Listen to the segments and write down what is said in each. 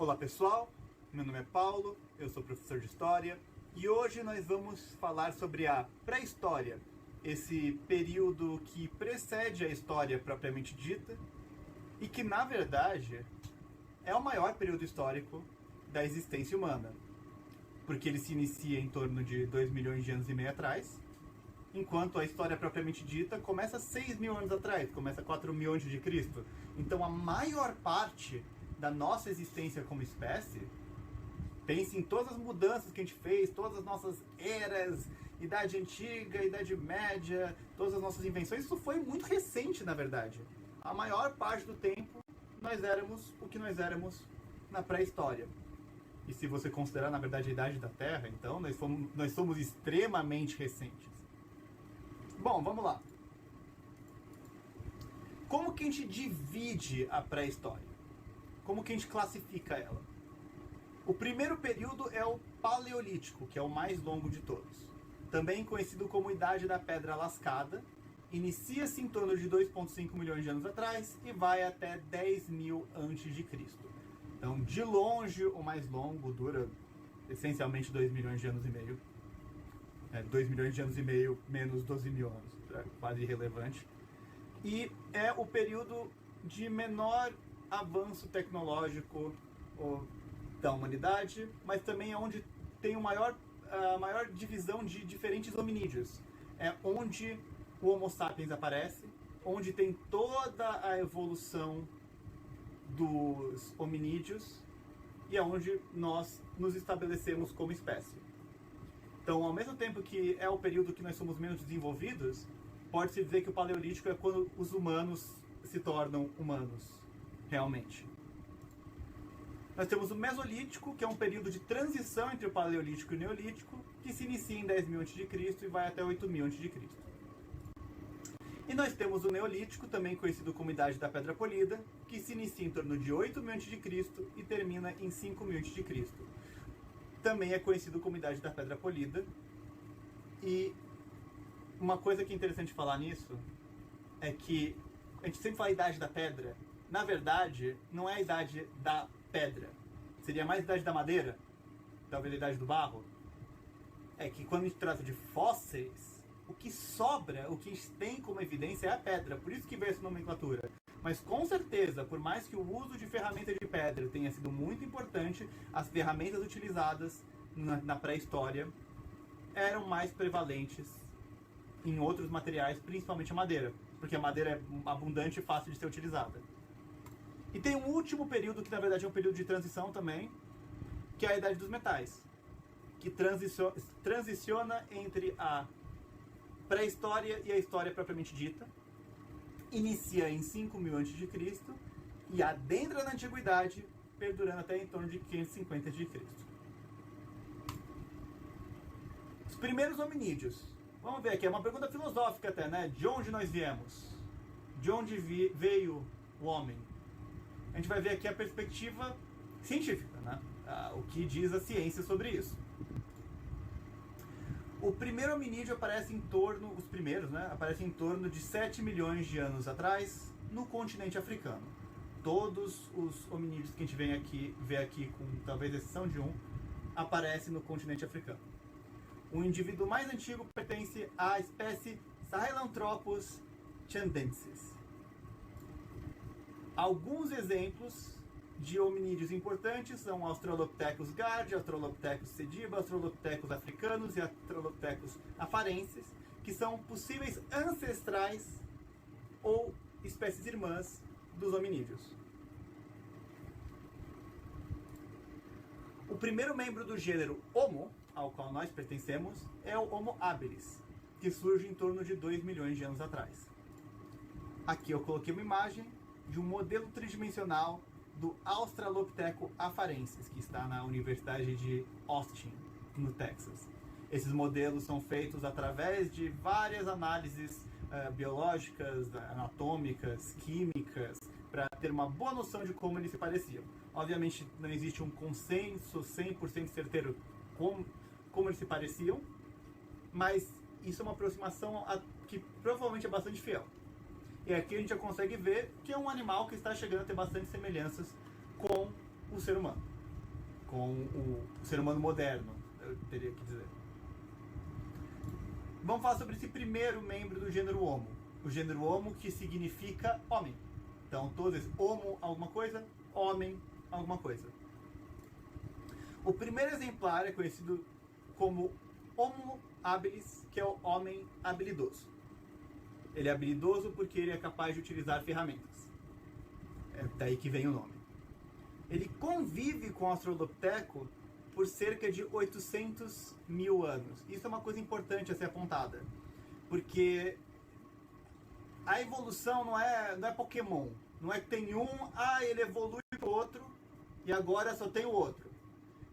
Olá pessoal, meu nome é Paulo, eu sou professor de História e hoje nós vamos falar sobre a pré-história, esse período que precede a história propriamente dita e que na verdade é o maior período histórico da existência humana, porque ele se inicia em torno de 2 milhões de anos e meio atrás, enquanto a história propriamente dita começa 6 mil anos atrás, começa 4 mil antes de Cristo. Então a maior parte da nossa existência como espécie, pense em todas as mudanças que a gente fez, todas as nossas eras, Idade Antiga, Idade Média, todas as nossas invenções, isso foi muito recente, na verdade. A maior parte do tempo, nós éramos o que nós éramos na pré-história. E se você considerar, na verdade, a idade da Terra, então nós somos extremamente recentes. Bom, vamos lá. Como que a gente divide a pré-história? Como que a gente classifica ela? O primeiro período é o Paleolítico, que é o mais longo de todos. Também conhecido como Idade da Pedra Lascada. Inicia-se em torno de 2,5 milhões de anos atrás e vai até 10 mil antes de Cristo. Então, de longe, o mais longo dura essencialmente 2 milhões de anos e meio. 2 milhões de anos e meio menos 12 mil anos, é quase irrelevante. E é o período de menor avanço tecnológico da humanidade, mas também é onde tem a maior divisão de diferentes hominídeos. É onde o Homo sapiens aparece, onde tem toda a evolução dos hominídeos e é onde nós nos estabelecemos como espécie. Então, ao mesmo tempo que é o período que nós somos menos desenvolvidos, pode-se dizer que o Paleolítico é quando os humanos se tornam humanos, realmente. Nós temos o Mesolítico, que é um período de transição entre o Paleolítico e o Neolítico, que se inicia em 10 mil a.C. e vai até 8 mil a.C. E nós temos o Neolítico, também conhecido como Idade da Pedra Polida, que se inicia em torno de 8 mil a.C. e termina em 5 mil a.C. Também é conhecido como Idade da Pedra Polida. E uma coisa que é interessante falar nisso é que a gente sempre fala Idade da Pedra. Na verdade, não é a Idade da Pedra. Seria mais a Idade da Madeira, talvez a Idade do Barro. É que quando a gente trata de fósseis, o que sobra, o que a gente tem como evidência é a pedra. Por isso que veio essa nomenclatura. Mas com certeza, por mais que o uso de ferramenta de pedra tenha sido muito importante, as ferramentas utilizadas na pré-história eram mais prevalentes em outros materiais, principalmente a madeira, porque a madeira é abundante e fácil de ser utilizada. E tem um último período, que na verdade é um período de transição também, que é a Idade dos Metais, que transiciona entre a pré-história e a história propriamente dita, inicia em 5 mil a.C. e adentra na Antiguidade, perdurando até em torno de 550 a.C. Os primeiros hominídeos. Vamos ver aqui, é uma pergunta filosófica até, né? De onde nós viemos? De onde veio o homem? A gente vai ver aqui a perspectiva científica, né? O que diz a ciência sobre isso. O primeiro hominídeo aparece os primeiros, né? Aparecem em torno de 7 milhões de anos atrás, no continente africano. Todos os hominídeos que a gente vê aqui, com talvez exceção de um, aparecem no continente africano. O indivíduo mais antigo pertence à espécie Sahelanthropus chandensis. Alguns exemplos de hominídeos importantes são Australopithecus gardi, Australopithecus sediba, Australopithecus africanus e Australopithecus afarensis, que são possíveis ancestrais ou espécies irmãs dos hominídeos. O primeiro membro do gênero Homo, ao qual nós pertencemos, é o Homo habilis, que surge em torno de 2 milhões de anos atrás. Aqui eu coloquei uma imagem de um modelo tridimensional do Australopithecus afarensis, que está na Universidade de Austin, no Texas. Esses modelos são feitos através de várias análises biológicas, anatômicas, químicas, para ter uma boa noção de como eles se pareciam. Obviamente não existe um consenso 100% certeiro como eles se pareciam, mas isso é uma aproximação que provavelmente é bastante fiel. E aqui a gente já consegue ver que é um animal que está chegando a ter bastante semelhanças com o ser humano. com o ser humano moderno, eu teria que dizer. Vamos falar sobre esse primeiro membro do gênero Homo. O gênero Homo, que significa homem. Então, todos esses, Homo alguma coisa, homem alguma coisa. O primeiro exemplar é conhecido como Homo habilis, que é o homem habilidoso. Ele é habilidoso porque ele é capaz de utilizar ferramentas. É daí que vem o nome. Ele convive com o Australopiteco por cerca de 800 mil anos. Isso é uma coisa importante a ser apontada. Porque a evolução não é Pokémon. Não é que tem um, ele evolui para o outro e agora só tem o outro.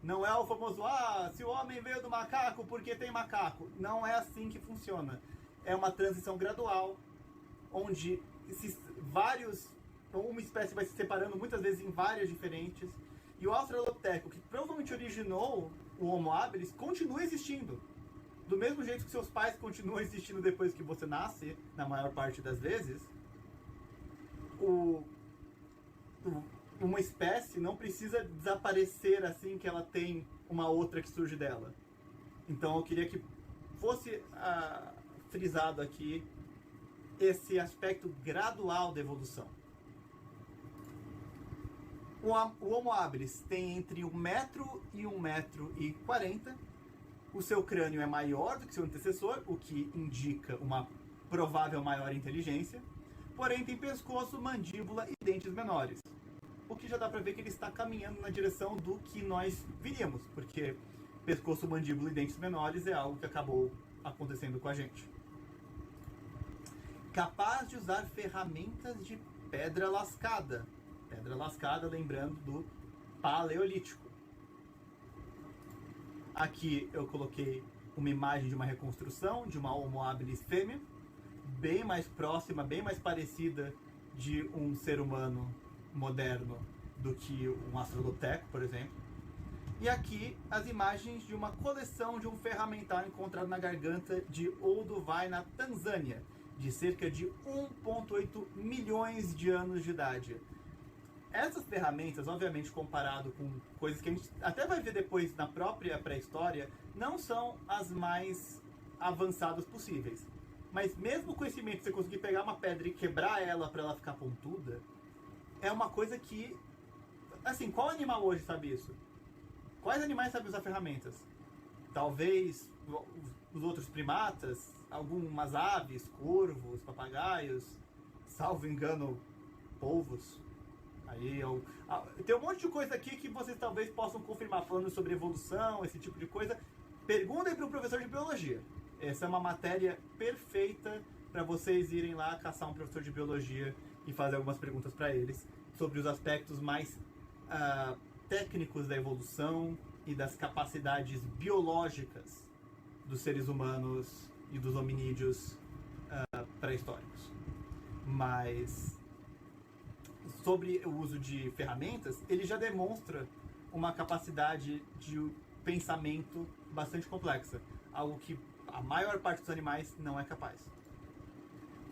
Não é o famoso, se o homem veio do macaco porque tem macaco. Não é assim que funciona. É uma transição gradual, onde uma espécie vai se separando muitas vezes em várias diferentes. E o Australopiteco, que provavelmente originou o Homo habilis, continua existindo. Do mesmo jeito que seus pais continuam existindo depois que você nasce, na maior parte das vezes, uma espécie não precisa desaparecer assim que ela tem uma outra que surge dela. Então eu queria que fosse frisado aqui esse aspecto gradual da evolução. O Homo habilis tem entre 1 metro e 1,40 metro. O seu crânio é maior do que seu antecessor, o que indica uma provável maior inteligência. Porém, tem pescoço, mandíbula e dentes menores. O que já dá para ver que ele está caminhando na direção do que nós viríamos, porque pescoço, mandíbula e dentes menores é algo que acabou acontecendo com a gente. Capaz de usar ferramentas de pedra lascada. Pedra lascada, lembrando do Paleolítico. Aqui eu coloquei uma imagem de uma reconstrução de uma Homo habilis fêmea, bem mais próxima, bem mais parecida de um ser humano moderno do que um Australopiteco, por exemplo. E aqui as imagens de uma coleção de um ferramental encontrado na garganta de Olduvai, na Tanzânia, de cerca de 1,8 milhões de anos de idade. Essas ferramentas, obviamente comparado com coisas que a gente até vai ver depois na própria pré-história, não são as mais avançadas possíveis. Mas mesmo o conhecimento de você conseguir pegar uma pedra e quebrar ela para ela ficar pontuda, é uma coisa que... Assim, qual animal hoje sabe isso? Quais animais sabem usar ferramentas? Talvez os outros primatas, algumas aves, corvos, papagaios, salvo engano, polvos. Aí tem um monte de coisa aqui que vocês talvez possam confirmar, falando sobre evolução, esse tipo de coisa. Perguntem para o professor de biologia. Essa é uma matéria perfeita para vocês irem lá caçar um professor de biologia e fazer algumas perguntas para eles sobre os aspectos mais técnicos da evolução e das capacidades biológicas dos seres humanos e dos hominídeos pré-históricos. Mas sobre o uso de ferramentas, ele já demonstra uma capacidade de pensamento bastante complexa, algo que a maior parte dos animais não é capaz.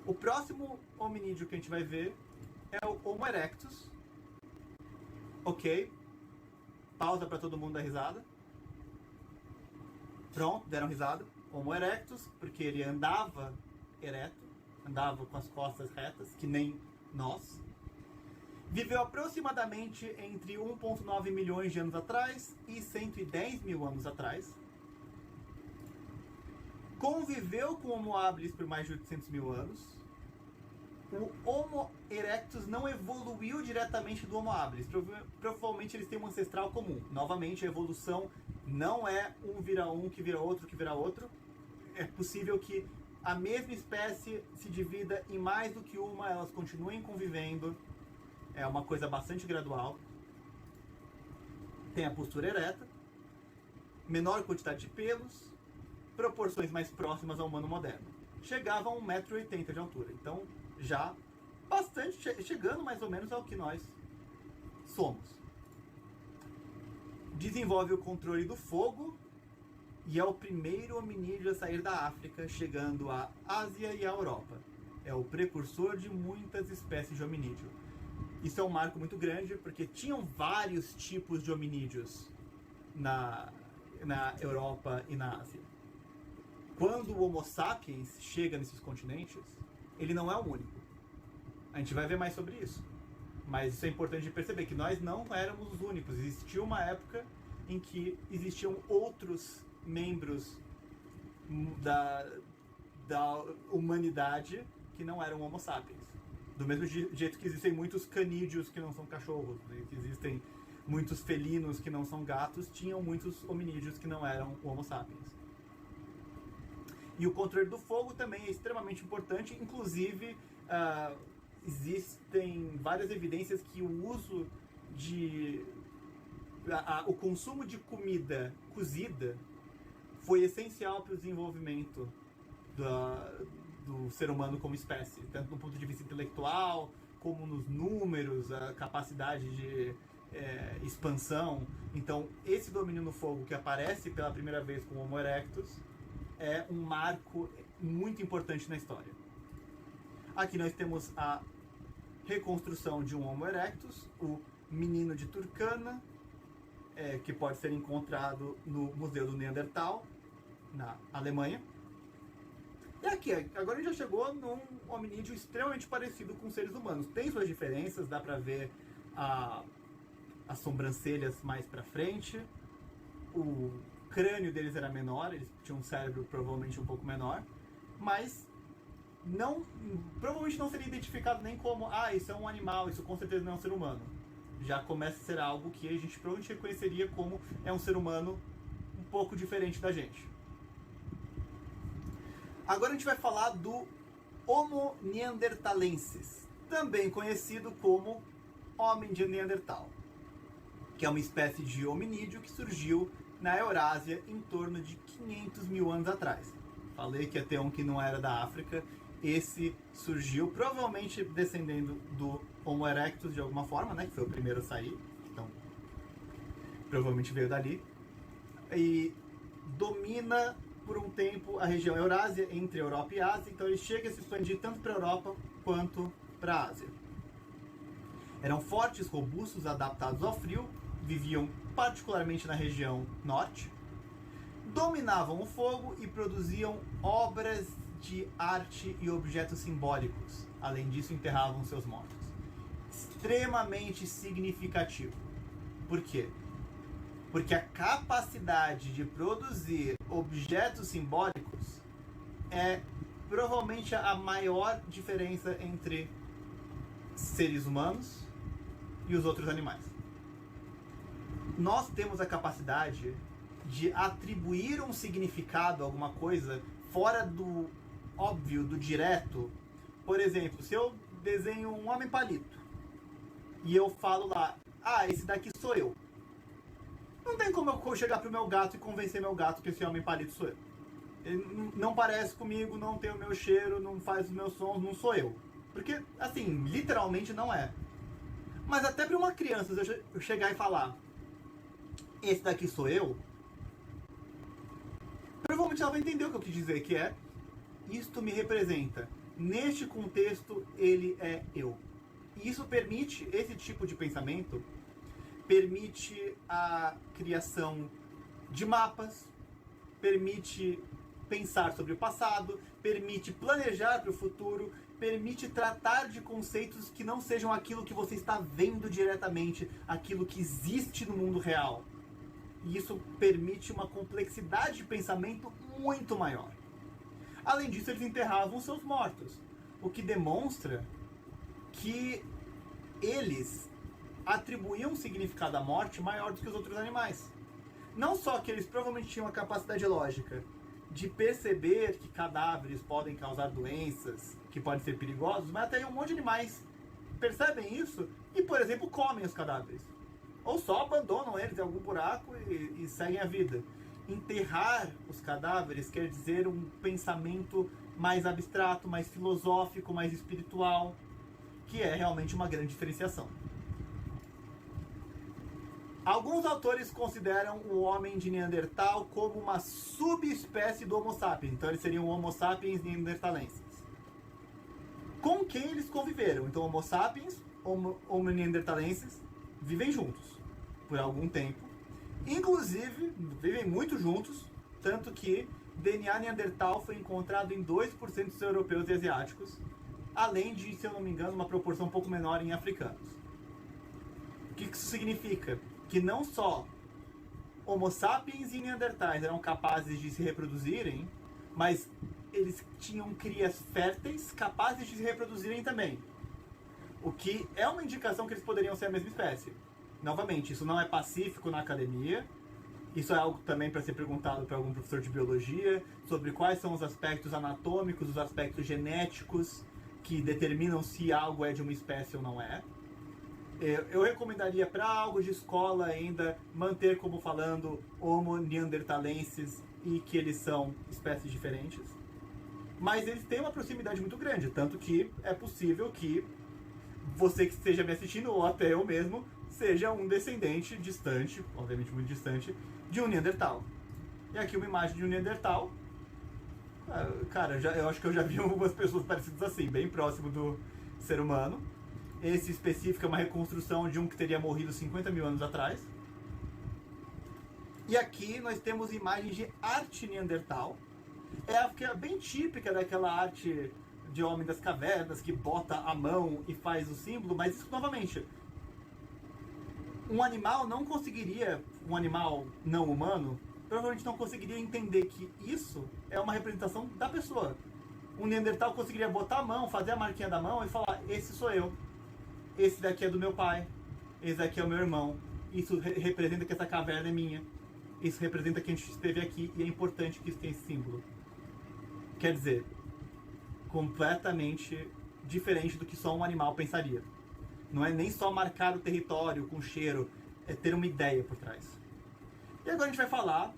O próximo hominídeo que a gente vai ver é o Homo erectus. Ok, pausa para todo mundo dar risada. Pronto, deram risada. Homo erectus, porque ele andava ereto, andava com as costas retas, que nem nós. Viveu aproximadamente entre 1,9 milhões de anos atrás e 110 mil anos atrás. Conviveu com o Homo habilis por mais de 800 mil anos. O Homo erectus não evoluiu diretamente do Homo habilis. Provavelmente eles têm um ancestral comum. Novamente, a evolução não é um vira um, que vira outro, que vira outro. É possível que a mesma espécie se divida em mais do que uma, elas continuem convivendo. É uma coisa bastante gradual. Tem a postura ereta, menor quantidade de pelos, proporções mais próximas ao humano moderno. Chegava a 1,80 m de altura. Então, já bastante, chegando mais ou menos ao que nós somos. Desenvolve o controle do fogo e é o primeiro hominídeo a sair da África, chegando à Ásia e à Europa. É o precursor de muitas espécies de hominídeo. Isso é um marco muito grande, porque tinham vários tipos de hominídeos na Europa e na Ásia. Quando o Homo sapiens chega nesses continentes, ele não é o único. A gente vai ver mais sobre isso. Mas isso é importante de perceber, que nós não éramos os únicos. Existia uma época em que existiam outros membros da humanidade que não eram Homo sapiens. Do mesmo jeito que existem muitos canídeos que não são cachorros, que existem muitos felinos que não são gatos, tinham muitos hominídeos que não eram Homo sapiens. E o controle do fogo também é extremamente importante, inclusive existem várias evidências que o uso o consumo de comida cozida foi essencial para o desenvolvimento do ser humano como espécie, tanto do ponto de vista intelectual, como nos números, a capacidade de expansão. Então, esse domínio no fogo que aparece pela primeira vez com o Homo erectus é um marco muito importante na história. Aqui nós temos a reconstrução de um Homo erectus, o menino de Turkana, que pode ser encontrado no Museu do Neandertal, na Alemanha. E aqui, agora a gente já chegou num hominídeo extremamente parecido com seres humanos. Tem suas diferenças, dá pra ver as sobrancelhas mais pra frente, o crânio deles era menor, eles tinham um cérebro provavelmente um pouco menor, mas provavelmente não seria identificado nem como, isso é um animal, isso com certeza não é um ser humano. Já começa a ser algo que a gente provavelmente reconheceria como é um ser humano um pouco diferente da gente. Agora a gente vai falar do Homo neanderthalensis, também conhecido como Homem de Neandertal, que é uma espécie de hominídeo que surgiu na Eurásia em torno de 500 mil anos atrás. Falei que ia ter um que não era da África, esse surgiu provavelmente descendendo do Homo erectus de alguma forma, né, que foi o primeiro a sair, então provavelmente veio dali, e domina por um tempo a região Eurásia, entre Europa e Ásia, então ele chega a se expandir tanto para a Europa quanto para a Ásia. Eram fortes, robustos, adaptados ao frio, viviam particularmente na região norte, dominavam o fogo e produziam obras de arte e objetos simbólicos. Além disso, enterravam seus mortos. Extremamente significativo. Por quê? Porque a capacidade de produzir objetos simbólicos é provavelmente a maior diferença entre seres humanos e os outros animais. Nós temos a capacidade de atribuir um significado a alguma coisa fora do óbvio, do direto. Por exemplo, se eu desenho um homem palito e eu falo lá, esse daqui sou eu. Não tem como eu chegar pro meu gato e convencer meu gato que esse homem palito sou eu. Ele não parece comigo, não tem o meu cheiro, não faz os meus sons, não sou eu. Porque, assim, literalmente não é. Mas até para uma criança, se eu chegar e falar, esse daqui sou eu, provavelmente ela vai entender o que eu quis dizer, que é, isto me representa. Neste contexto, ele é eu. E isso permite, esse tipo de pensamento, permite a criação de mapas, permite pensar sobre o passado, permite planejar para o futuro, permite tratar de conceitos que não sejam aquilo que você está vendo diretamente, aquilo que existe no mundo real. E isso permite uma complexidade de pensamento muito maior. Além disso, eles enterravam seus mortos, o que demonstra que eles atribuíam um significado à morte maior do que os outros animais. Não só que eles provavelmente tinham a capacidade lógica de perceber que cadáveres podem causar doenças, que podem ser perigosos, mas até um monte de animais percebem isso e, por exemplo, comem os cadáveres. Ou só abandonam eles em algum buraco e seguem a vida. Enterrar os cadáveres quer dizer um pensamento mais abstrato, mais filosófico, mais espiritual, que é realmente uma grande diferenciação. Alguns autores consideram o homem de Neandertal como uma subespécie do Homo sapiens, então eles seriam Homo sapiens neanderthalenses. Com quem eles conviveram? Então Homo sapiens, Homo neanderthalenses vivem juntos por algum tempo Inclusive, vivem muito juntos, tanto que DNA Neandertal foi encontrado em 2% dos europeus e asiáticos, além de, se eu não me engano, uma proporção um pouco menor em africanos. O que isso significa? Que não só Homo sapiens e Neandertais eram capazes de se reproduzirem, mas eles tinham crias férteis capazes de se reproduzirem também. O que é uma indicação que eles poderiam ser a mesma espécie. Novamente, isso não é pacífico na academia. Isso é algo também para ser perguntado para algum professor de biologia, sobre quais são os aspectos anatômicos, os aspectos genéticos que determinam se algo é de uma espécie ou não é. Eu recomendaria para algo de escola ainda manter como falando Homo neanderthalensis e que eles são espécies diferentes. Mas eles têm uma proximidade muito grande, tanto que é possível que você que esteja me assistindo, ou até eu mesmo, seja um descendente distante, obviamente muito distante, de um Neandertal. E aqui uma imagem de um Neandertal. Cara, eu acho que eu já vi algumas pessoas parecidas assim, bem próximo do ser humano. Esse específico é uma reconstrução de um que teria morrido 50 mil anos atrás. E aqui nós temos imagens de arte Neandertal. É bem típica daquela arte de homem das cavernas, que bota a mão e faz o símbolo, mas isso, novamente, um animal não humano, provavelmente não conseguiria entender que isso é uma representação da pessoa. Um Neandertal conseguiria botar a mão, fazer a marquinha da mão e falar: esse sou eu, esse daqui é do meu pai, esse daqui é o meu irmão, isso representa que essa caverna é minha, isso representa que a gente esteve aqui e é importante que isso tenha esse símbolo. Quer dizer, completamente diferente do que só um animal pensaria. Não é nem só marcar o território com cheiro, é ter uma ideia por trás. E agora a gente vai falar,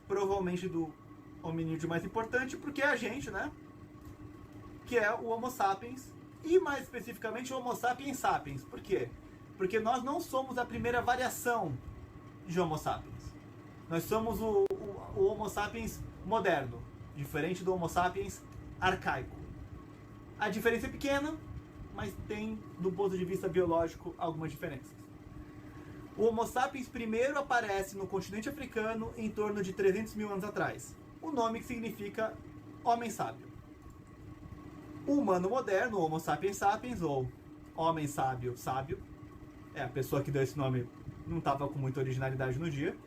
provavelmente, do hominídeo mais importante, porque é a gente, né? Que é o Homo sapiens, e mais especificamente o Homo sapiens sapiens. Por quê? Porque nós não somos a primeira variação de Homo sapiens. Nós somos o Homo sapiens moderno, diferente do Homo sapiens arcaico. A diferença é pequena, mas tem, do ponto de vista biológico, algumas diferenças. O Homo sapiens primeiro aparece no continente africano em torno de 300 mil anos atrás. O nome que significa homem sábio. O humano moderno, o Homo sapiens sapiens, ou homem sábio, sábio, a pessoa que deu esse nome não estava com muita originalidade no dia,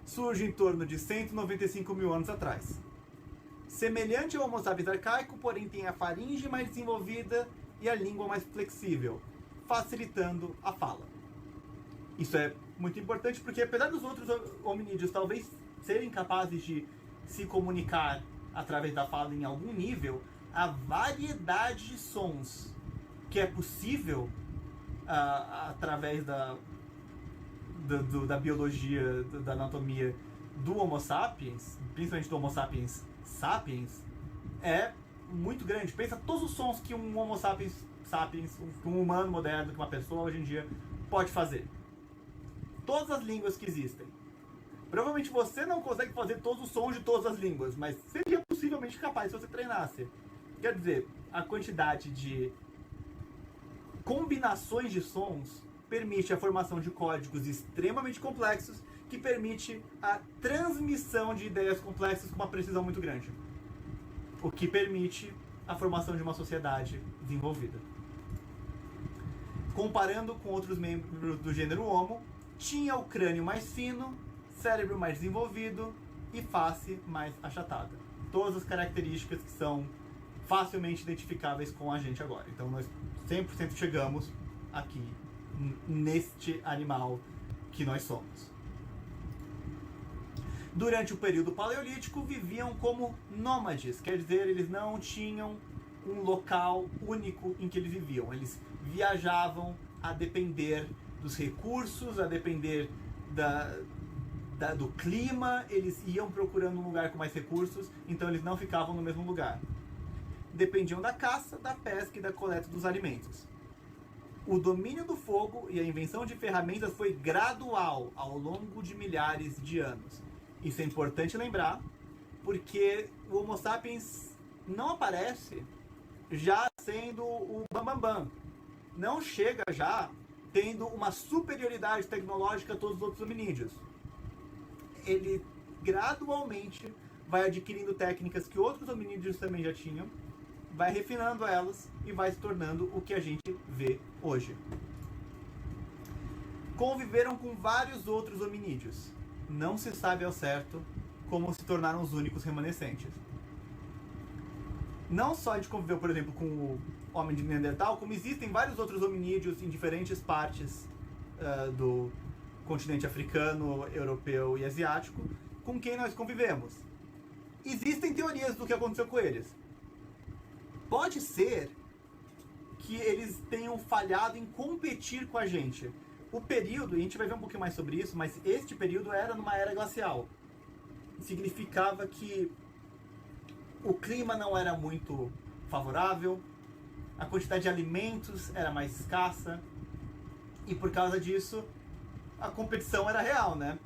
surge em torno de 195 mil anos atrás. Semelhante ao Homo sapiens arcaico, porém tem a faringe mais desenvolvida e a língua mais flexível, facilitando a fala. Isso é muito importante porque, apesar dos outros hominídeos talvez serem capazes de se comunicar através da fala em algum nível, a variedade de sons que é possível através da biologia, da anatomia do Homo sapiens, principalmente do Homo sapiens sapiens, é muito grande. Pensa todos os sons que um Homo sapiens, que um humano moderno, que uma pessoa hoje em dia pode fazer. Todas as línguas que existem. Provavelmente você não consegue fazer todos os sons de todas as línguas, mas seria possivelmente capaz se você treinasse. Quer dizer, a quantidade de combinações de sons permite a formação de códigos extremamente complexos, que permite a transmissão de ideias complexas com uma precisão muito grande. O que permite a formação de uma sociedade desenvolvida. Comparando com outros membros do gênero Homo, tinha o crânio mais fino, cérebro mais desenvolvido e face mais achatada. Todas as características que são facilmente identificáveis com a gente agora. Então nós 100% chegamos aqui, neste animal que nós somos. Durante o período paleolítico, viviam como nômades, quer dizer, eles não tinham um local único em que eles viviam. Eles viajavam a depender dos recursos, a depender do clima, eles iam procurando um lugar com mais recursos, então eles não ficavam no mesmo lugar. Dependiam da caça, da pesca e da coleta dos alimentos. O domínio do fogo e a invenção de ferramentas foi gradual ao longo de milhares de anos. Isso é importante lembrar, porque o Homo sapiens não aparece já sendo o bambambam. Não chega já tendo uma superioridade tecnológica a todos os outros hominídeos. ele gradualmente vai adquirindo técnicas que outros hominídeos também já tinham, vai refinando elas e vai se tornando o que a gente vê hoje. Conviveram com vários outros hominídeos. Não se sabe ao certo como se tornaram os únicos remanescentes. Não só a gente conviveu, por exemplo, com o homem de Neandertal, como existem vários outros hominídeos em diferentes partes do continente africano, europeu e asiático, com quem nós convivemos. Existem teorias do que aconteceu com eles. Pode ser que eles tenham falhado em competir com a gente. O período, e a gente vai ver um pouquinho mais sobre isso, mas este período era numa era glacial. Significava que o clima não era muito favorável, a quantidade de alimentos era mais escassa, e por causa disso, a competição era real, né?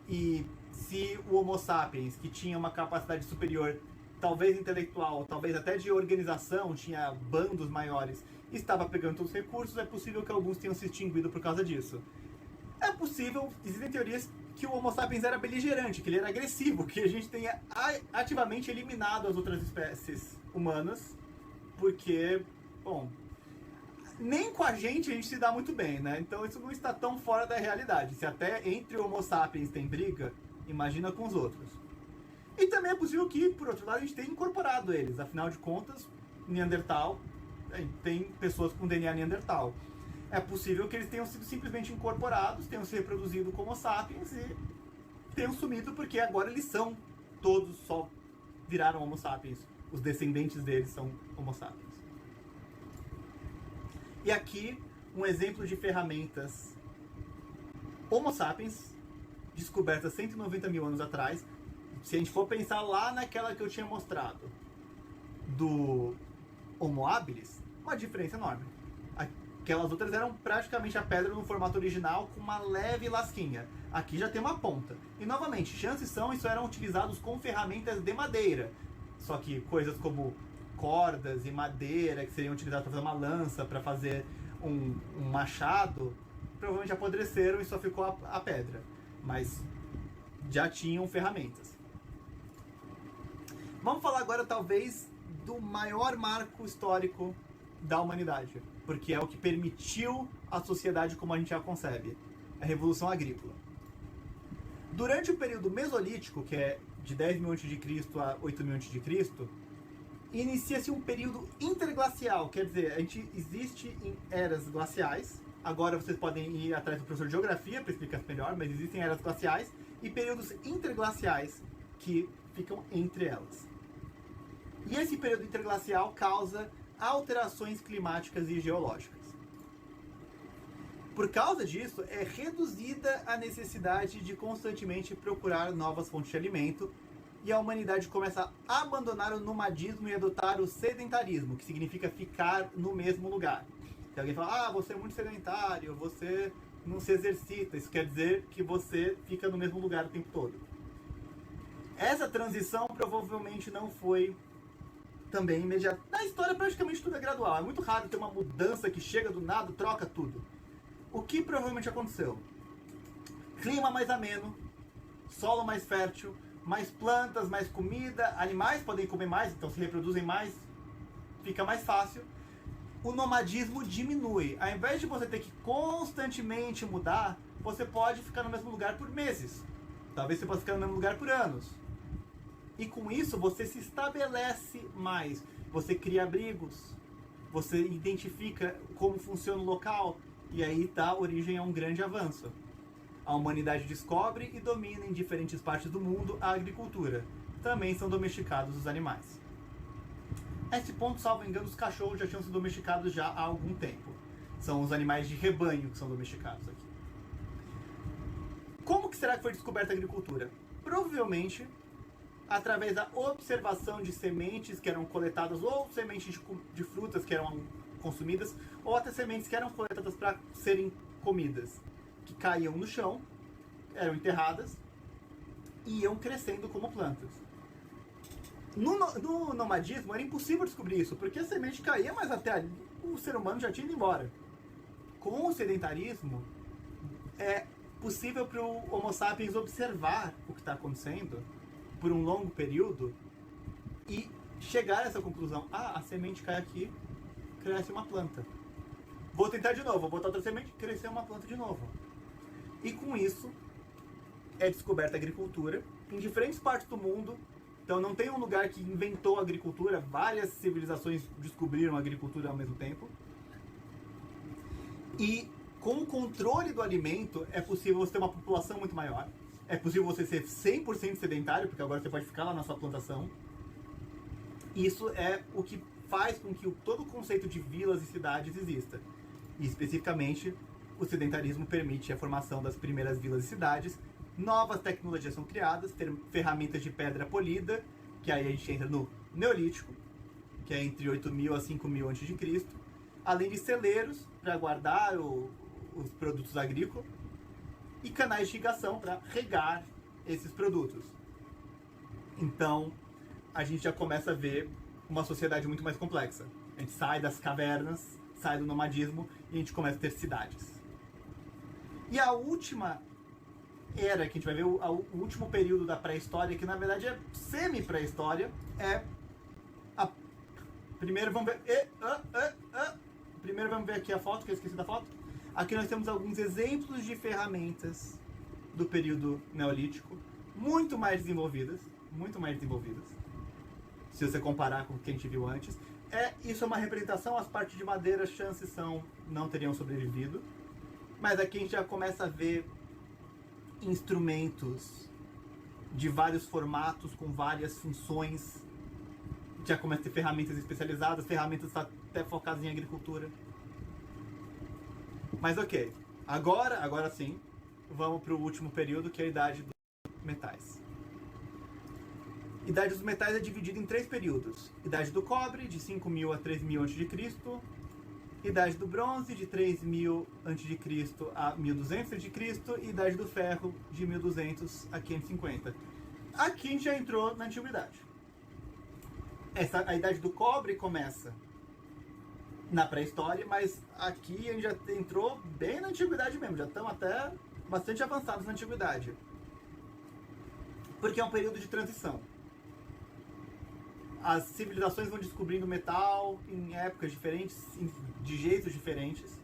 E se o Homo sapiens, que tinha uma capacidade superior, talvez intelectual, talvez até de organização, tinha bandos maiores, estava pegando todos os recursos, é possível que alguns tenham se extinguido por causa disso. É possível, existem teorias que o Homo sapiens era beligerante, que ele era agressivo, que a gente tenha ativamente eliminado as outras espécies humanas, porque, bom, nem com a gente se dá muito bem, né? Então isso não está tão fora da realidade. Se até entre o Homo sapiens tem briga, imagina com os outros. E também é possível que, por outro lado, a gente tenha incorporado eles. Afinal de contas, Neandertal, tem pessoas com DNA Neandertal. É possível que eles tenham sido simplesmente incorporados, tenham se reproduzido como Homo sapiens e tenham sumido porque agora eles são todos só viraram Homo sapiens. Os descendentes deles são Homo sapiens. E aqui, um exemplo de ferramentas Homo sapiens, descobertas 190 mil anos atrás. Se a gente for pensar lá naquela que eu tinha mostrado, do Homo habilis, uma diferença enorme. Aquelas outras eram praticamente a pedra no formato original com uma leve lasquinha. Aqui já tem uma ponta. E novamente, chances são isso eram utilizados com ferramentas de madeira. Só que coisas como cordas e madeira que seriam utilizadas para fazer uma lança, para fazer um machado, provavelmente apodreceram e só ficou a pedra. Mas já tinham ferramentas. Vamos falar agora, talvez, do maior marco histórico da humanidade, porque é o que permitiu a sociedade como a gente a concebe, a Revolução Agrícola. Durante o período Mesolítico, que é de 10.000 a.C. a 8.000 a.C., inicia-se um período interglacial, quer dizer, a gente existe em eras glaciais. Agora vocês podem ir atrás do professor de geografia para explicar melhor, mas existem eras glaciais e períodos interglaciais que ficam entre elas. E esse período interglacial causa alterações climáticas e geológicas. Por causa disso, é reduzida a necessidade de constantemente procurar novas fontes de alimento e a humanidade começa a abandonar o nomadismo e adotar o sedentarismo, que significa ficar no mesmo lugar. Se alguém fala, você é muito sedentário, você não se exercita, isso quer dizer que você fica no mesmo lugar o tempo todo. Essa transição provavelmente não foi também imediata. Na história praticamente tudo é gradual, é muito raro ter uma mudança que chega do nada, troca tudo. O que provavelmente aconteceu? Clima mais ameno, solo mais fértil, mais plantas, mais comida, animais podem comer mais, então se reproduzem mais, fica mais fácil. O nomadismo diminui. Ao invés de você ter que constantemente mudar, você pode ficar no mesmo lugar por meses. Talvez você possa ficar no mesmo lugar por anos. E com isso você se estabelece mais. Você cria abrigos, você identifica como funciona o local, e aí dá origem a um grande avanço. A humanidade descobre e domina em diferentes partes do mundo a agricultura. Também são domesticados os animais. A esse ponto, salvo engano, os cachorros já tinham sido domesticados já há algum tempo. São os animais de rebanho que são domesticados aqui. Como que será que foi descoberta a agricultura? Provavelmente através da observação de sementes que eram coletadas, ou sementes de frutas que eram consumidas, ou até sementes que eram coletadas para serem comidas, que caíam no chão, eram enterradas e iam crescendo como plantas. No nomadismo era impossível descobrir isso, porque a semente caía, mas até ali o ser humano já tinha ido embora. Com o sedentarismo, é possível para o Homo sapiens observar o que está acontecendo por um longo período e chegar a essa conclusão. Ah, a semente cai aqui, cresce uma planta. Vou tentar de novo, vou botar outra semente, crescer uma planta de novo. E com isso, é descoberta a agricultura em diferentes partes do mundo. Então não tem um lugar que inventou a agricultura, várias civilizações descobriram a agricultura ao mesmo tempo. E com o controle do alimento, é possível você ter uma população muito maior. É possível você ser 100% sedentário, porque agora você pode ficar lá na sua plantação. Isso é o que faz com que todo o conceito de vilas e cidades exista. E especificamente, o sedentarismo permite a formação das primeiras vilas e cidades. Novas tecnologias são criadas, ter ferramentas de pedra polida, que aí a gente entra no Neolítico, que é entre 8.000 a 5.000 a.C., além de celeiros para guardar os produtos agrícolas e canais de irrigação para regar esses produtos. Então, a gente já começa a ver uma sociedade muito mais complexa. A gente sai das cavernas, sai do nomadismo e a gente começa a ter cidades. E a última era, que a gente vai ver o último período da pré-história, que na verdade é semi-pré-história, é a... Primeiro vamos ver... Primeiro vamos ver aqui a foto, que eu esqueci da foto. Aqui nós temos alguns exemplos de ferramentas do período neolítico, muito mais desenvolvidas, se você comparar com o que a gente viu antes. Isso é uma representação, as partes de madeira, chances são, não teriam sobrevivido. Mas aqui a gente já começa a ver instrumentos de vários formatos, com várias funções. Já começa a ter ferramentas especializadas, ferramentas até focadas em agricultura. Mas ok, agora sim, vamos para o último período, que é a Idade dos Metais. A Idade dos Metais é dividida em 3 períodos. Idade do Cobre, de 5.000 a 3.000 a.C., Idade do Bronze, de 3.000 a.C. a 1.200 a.C., e Idade do Ferro, de 1.200 a 550. Aqui a gente já entrou na Antiguidade. A Idade do Cobre começa na pré-história, mas aqui a gente já entrou bem na Antiguidade mesmo, já estamos até bastante avançados na Antiguidade. Porque é um período de transição. As civilizações vão descobrindo metal em épocas diferentes, de jeitos diferentes.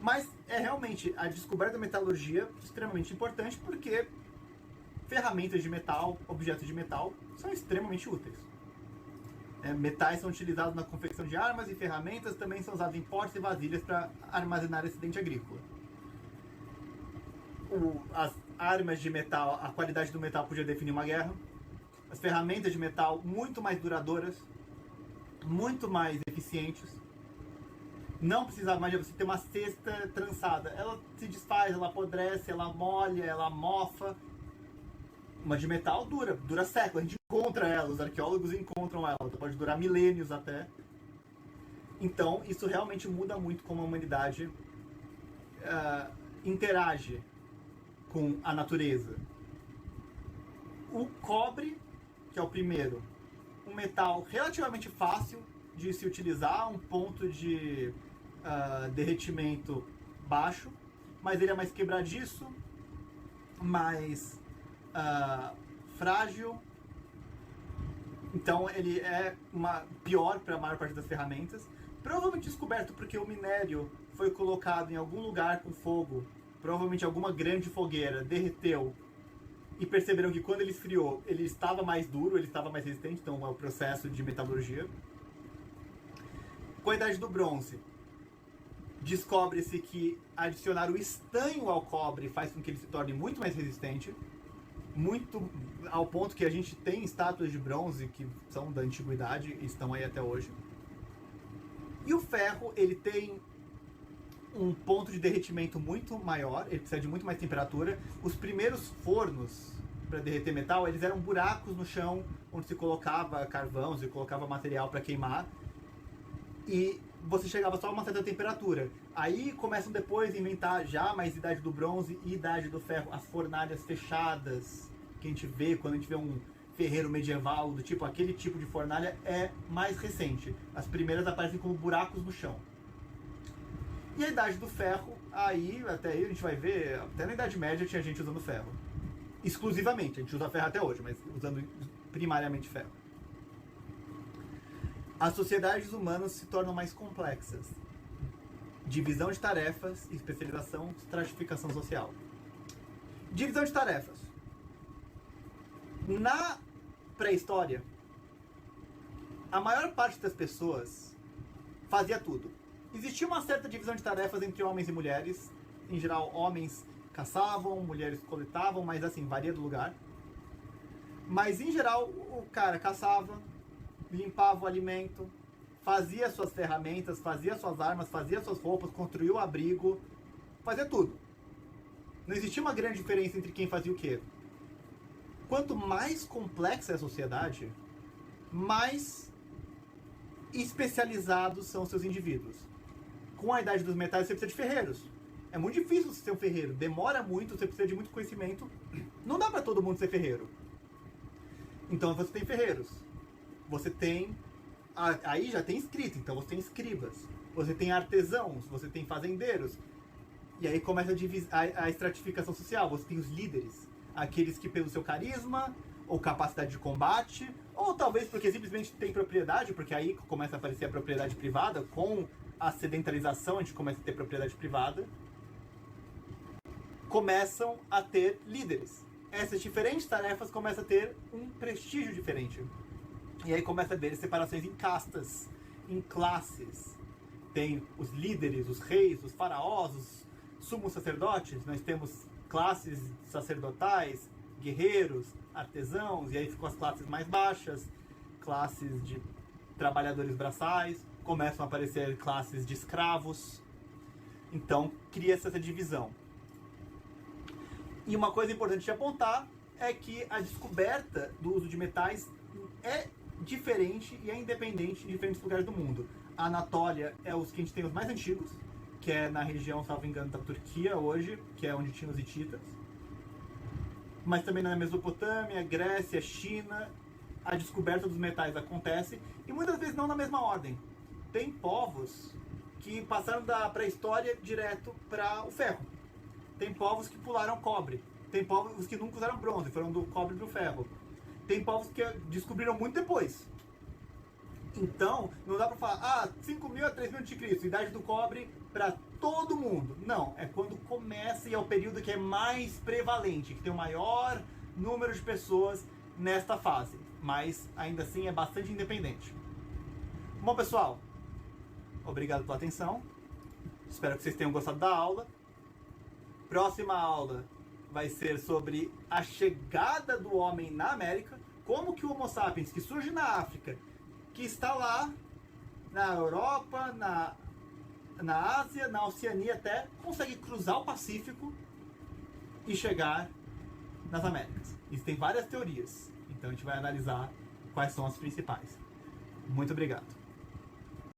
Mas é realmente a descoberta da metalurgia extremamente importante, porque ferramentas de metal, objetos de metal, são extremamente úteis. Metais são utilizados na confecção de armas e ferramentas, também são usados em potes e vasilhas para armazenar excedente agrícola. As armas de metal, a qualidade do metal podia definir uma guerra. As ferramentas de metal muito mais duradouras, muito mais eficientes. Não precisava mais de você ter uma cesta trançada. Ela se desfaz, ela apodrece, ela molha, ela mofa. Uma de metal dura séculos. A gente encontra ela, os arqueólogos encontram ela. Pode durar milênios até. Então, isso realmente muda muito como a humanidade interage com a natureza. O cobre, que é o primeiro, um metal relativamente fácil de se utilizar, um ponto de derretimento baixo, mas ele é mais quebradiço, mais frágil, então ele é pior para a maior parte das ferramentas. Provavelmente descoberto porque o minério foi colocado em algum lugar com fogo, provavelmente alguma grande fogueira, derreteu, e perceberam que quando ele esfriou, ele estava mais duro, ele estava mais resistente, então é o processo de metalurgia. Com a Idade do Bronze, descobre-se que adicionar o estanho ao cobre faz com que ele se torne muito mais resistente, muito ao ponto que a gente tem estátuas de bronze que são da antiguidade e estão aí até hoje. E o ferro, ele tem um ponto de derretimento muito maior, ele precisa de muito mais temperatura. Os primeiros fornos para derreter metal, eles eram buracos no chão onde se colocava carvão, se colocava material para queimar, e você chegava só a uma certa temperatura. Aí começam depois a inventar, já mais Idade do Bronze e Idade do Ferro, as fornalhas fechadas, que a gente vê quando a gente vê um ferreiro medieval, do tipo, aquele tipo de fornalha é mais recente. As primeiras aparecem como buracos no chão. E a Idade do Ferro Aí, até aí a gente vai ver, até na Idade Média tinha gente usando ferro. Exclusivamente, a gente usa ferro até hoje, mas usando primariamente ferro. As sociedades humanas se tornam mais complexas. Divisão de tarefas, especialização, estratificação social. Divisão de tarefas. Na pré-história, a maior parte das pessoas fazia tudo. Existia uma certa divisão de tarefas entre homens e mulheres. Em geral, homens caçavam, mulheres coletavam, mas assim, varia do lugar. Mas em geral, o cara caçava, limpava o alimento, fazia suas ferramentas, fazia suas armas, fazia suas roupas, construía o abrigo, fazia tudo. Não existia uma grande diferença entre quem fazia o quê. Quanto mais complexa é a sociedade, mais especializados são os seus indivíduos. Com a idade dos metais, você precisa de ferreiros. É muito difícil você ser um ferreiro, demora muito, você precisa de muito conhecimento. Não dá pra todo mundo ser ferreiro. Então você tem ferreiros. Você tem... Aí já tem escrito, então você tem escribas. Você tem artesãos, você tem fazendeiros. E aí começa a estratificação social. Você tem os líderes. Aqueles que pelo seu carisma, ou capacidade de combate, ou talvez porque simplesmente tem propriedade, porque aí começa a aparecer a propriedade privada. Com a sedentarização a gente começa a ter propriedade privada. Começam a ter líderes. Essas diferentes tarefas começam a ter um prestígio diferente. E aí começa a haver separações em castas, em classes. Tem os líderes, os reis, os faraós, os sumos sacerdotes. Nós temos classes sacerdotais, guerreiros, artesãos, e aí ficam as classes mais baixas, classes de trabalhadores braçais, começam a aparecer classes de escravos. Então cria-se essa divisão. E uma coisa importante de apontar é que a descoberta do uso de metais é diferente e é independente em diferentes lugares do mundo. A Anatólia é os que a gente tem os mais antigos, que é na região, salvo engano, da Turquia hoje, que é onde tinha os hititas. Mas também na Mesopotâmia, Grécia, China, a descoberta dos metais acontece, e muitas vezes não na mesma ordem. Tem povos que passaram da pré-história direto para o ferro. Tem povos que pularam cobre. Tem povos que nunca usaram bronze, foram do cobre para o ferro. Tem povos que descobriram muito depois. Então, não dá para falar, 5.000 a 3.000 a.C., idade do cobre para todo mundo. Não, é quando começa e é o período que é mais prevalente, que tem o maior número de pessoas nesta fase. Mas, ainda assim, é bastante independente. Bom, pessoal, obrigado pela atenção. Espero que vocês tenham gostado da aula. Próxima aula vai ser sobre a chegada do homem na América, como que o Homo sapiens, que surge na África, que está lá na Europa, na Ásia, na Oceania até, consegue cruzar o Pacífico e chegar nas Américas. Isso tem várias teorias, então a gente vai analisar quais são as principais. Muito obrigado.